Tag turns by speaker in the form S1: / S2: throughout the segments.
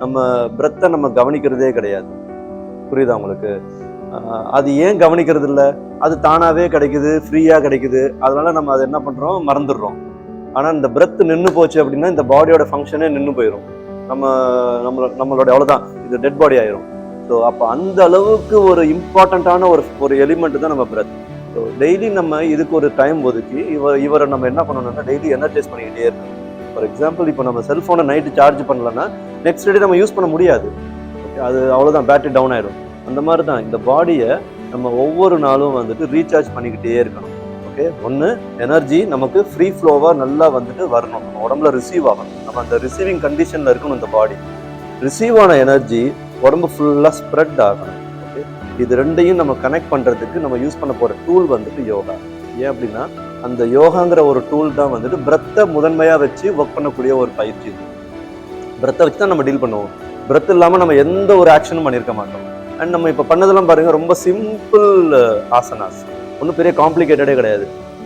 S1: நம்ம பிரெத்தை நம்ம கவனிக்கிறதே கிடையாது. புரியுதா உங்களுக்கு? அது ஏன் கவனிக்கிறது இல்லை? அது தானாவே கிடைக்குது, ஃப்ரீயா கிடைக்குது. அதனால நம்ம அதை என்ன பண்றோம், மறந்துடுறோம். ஆனா இந்த பிரெத் நின்று போச்சு அப்படின்னா இந்த பாடியோட ஃபங்க்ஷனே நின்று போயிடும். நம்மளோட அவ்வளவுதான், இது டெட் பாடி ஆயிரும். ஸோ அப்போ அந்த அளவுக்கு ஒரு இம்பார்ட்டண்ட்டான ஒரு எலிமெண்ட் தான் நம்ம பிரெத். ஸோ டெய்லி நம்ம இதுக்கு ஒரு டைம் ஒதுக்கி இவரை நம்ம என்ன பண்ணணும்னா டெய்லி எனர்ஜைஸ் பண்ணிக்கிட்டே இருக்கணும். ஃபார் எக்ஸாம்பிள், இப்போ நம்ம செல்ஃபோனை நைட்டு சார்ஜ் பண்ணலன்னா நெக்ஸ்ட் டே நம்ம யூஸ் பண்ண முடியாது. ஓகே, அது அவ்வளோதான், பேட்டரி டவுன் ஆயிடும். அந்த மாதிரி தான் இந்த பாடியை நம்ம ஒவ்வொரு நாளும் வந்துட்டு ரீசார்ஜ் பண்ணிக்கிட்டே இருக்கணும். ஓகே, ஒன்று எனர்ஜி நமக்கு ஃப்ரீ ஃப்ளோவாக நல்லா வந்துட்டு வரணும், நம்ம உடம்புல ரிசீவ் ஆகணும். நம்ம அந்த ரிசீவிங் கண்டிஷனில் இருக்கணும். இந்த பாடி ரிசீவ் ஆன எனர்ஜி உடம்பு ஃபுல்லாக ஸ்ப்ரெட் ஆகணும். ஓகே, இது ரெண்டையும் நம்ம கனெக்ட் பண்ணுறதுக்கு நம்ம யூஸ் பண்ண போகிற டூல் வந்துட்டு யோகா. ஏன் அப்படின்னா அந்த யோகாங்கிற ஒரு டூல் தான் வந்துட்டு பிரெத்தை முதன்மையாக வச்சு ஒர்க் பண்ணக்கூடிய ஒரு பயிற்சி. பிரெத்தை வச்சு தான் நம்ம டீல் பண்ணுவோம். பிரெத் இல்லாமல் நம்ம எந்த ஒரு ஆக்ஷனும் பண்ணியிருக்க மாட்டோம். அண்ட் நம்ம இப்போ பண்ணதெல்லாம் பாருங்க, ரொம்ப சிம்பிள் ஆசனாஸ், ஒன்றும் பெரிய காம்ப்ளிகேட்டடே கிடையாது.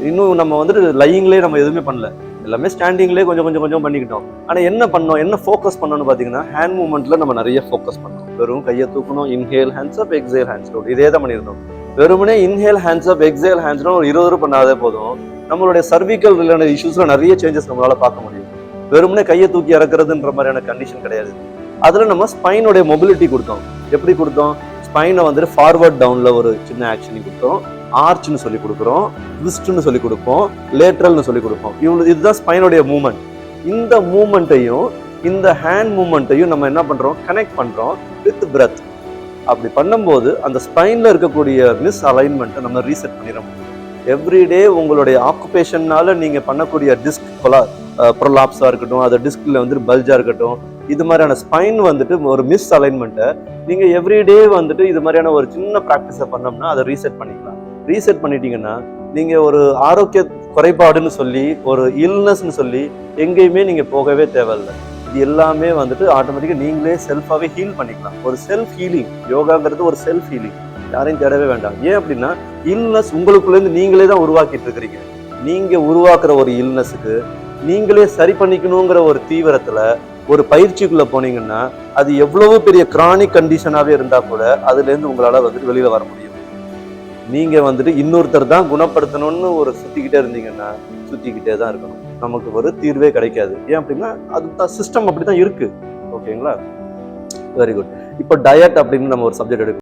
S1: இன்னும் நம்ம வந்துட்டு லையிங்லேயே நம்ம எதுவுமே பண்ணல, எல்லாமே ஸ்டாண்டிங்லேயே கொஞ்சம் பண்ணிக்கிட்டோம். ஆனால் என்ன பண்ணோம், என்ன ஃபோக்கஸ் பண்ணோம்னு பார்த்தீங்கன்னா ஹேண்ட் மூவ்மெண்ட்டில் நம்ம நிறைய ஃபோக்கஸ் பண்ணோம். வெறும் கையை தூக்கணும், inhale hands up, exhale hands down, இதே தான் பண்ணியிருந்தோம். வெறுமனே inhale hands up, exhale hands down ஒரு 20 பண்ணாதே போதும், நம்மளுடைய சர்விக்கல் ரிலேட்டட் இஷ்யூஸ்ல நிறைய சேஞ்சஸ் நம்மளால பார்க்க முடியும். வெறுமனே கையை தூக்கி இறக்குறதுன்ற மாதிரியான கண்டிஷன் கிடையாது. அதுல நம்ம ஸ்பைனுடைய மொபிலிட்டி கொடுத்தோம். எப்படி கொடுத்தோம்? ஸ்பைனை வந்துட்டு ஃபார்வர்ட் டவுன்ல ஒரு சின்ன ஆக்ஷன் கொடுத்தோம், ஆர்ச்னு சொல்லி கொடுக்குறோம், ட்விஸ்ட்னு சொல்லி கொடுப்போம், லேட்ரல்னு சொல்லி கொடுப்போம். இதுதான் ஸ்பைனுடைய மூவ்மெண்ட். இந்த மூவ்மெண்ட்டையும் இந்த ஹேண்ட் மூவ்மெண்ட்டையும் நம்ம என்ன பண்றோம், கனெக்ட் பண்றோம் வித் பிரெத். அப்படி பண்ணும்போது அந்த ஸ்பைன்ல இருக்கக்கூடிய மிஸ் அலைன்மெண்ட்டை நம்ம ரீசெட் பண்ணிட முடியும். எவ்ரிடே உங்களுடைய ஆக்குபேஷன்னால நீங்க பண்ணக்கூடிய டிஸ்க் ப்ரொலாப்ஸா இருக்கட்டும், அது டிஸ்க்ல வந்து பல்ஜா இருக்கட்டும், இது மாதிரியான ஸ்பைன் வந்துட்டு ஒரு மிஸ் அலைன்மெண்ட்டை நீங்க எவ்ரிடே வந்துட்டு இது மாதிரியான ஒரு சின்ன ப்ராக்டிஸை பண்ணோம்னா அதை ரீசெட் பண்ணிக்கலாம். ரீசெட் பண்ணிட்டீங்கன்னா நீங்க ஒரு ஆரோக்கிய குறைபாடுன்னு சொல்லி, ஒரு இல்னஸ்ன்னு சொல்லி எங்கேயுமே நீங்க போகவே தேவையில்லை. இது எல்லாமே வந்துட்டு ஆட்டோமேட்டிக்காக நீங்களே செல்ஃபாகவே ஹீல் பண்ணிக்கலாம். ஒரு செல்ஃப் ஹீலிங், யோகாங்கிறது ஒரு செல்ஃப் ஹீலிங், யாரையும் தேடவே வேண்டாம். ஏன் அப்படின்னா இல்னஸ் உங்களுக்குள்ளேருந்து நீங்களே தான் உருவாக்கிட்டு இருக்கிறீங்க. நீங்க உருவாக்குற ஒரு இல்னஸுக்கு நீங்களே சரி பண்ணிக்கணுங்கிற ஒரு தீவிரத்துல ஒரு பயிற்சிக்குள்ள போனீங்கன்னா அது எவ்வளவு பெரிய கிரானிக் கண்டிஷனாவே இருந்தா கூட அதுல இருந்து உங்களால வந்துட்டு வெளியில வர முடியும். நீங்க வந்துட்டு இன்னொருத்தர் தான் குணப்படுத்தணும்னு ஒரு சுத்திக்கிட்டே இருந்தீங்கன்னா சுத்திக்கிட்டே தான் இருக்கணும், நமக்கு ஒரு தீர்வே கிடைக்காது. ஏன் அப்படின்னா அதுதான் சிஸ்டம் அப்படிதான் இருக்கு. ஓகேங்களா? Very good. இப்போ டயட் அப்படின்னு நம்ம ஒரு சப்ஜெக்ட் எடுக்கணும்.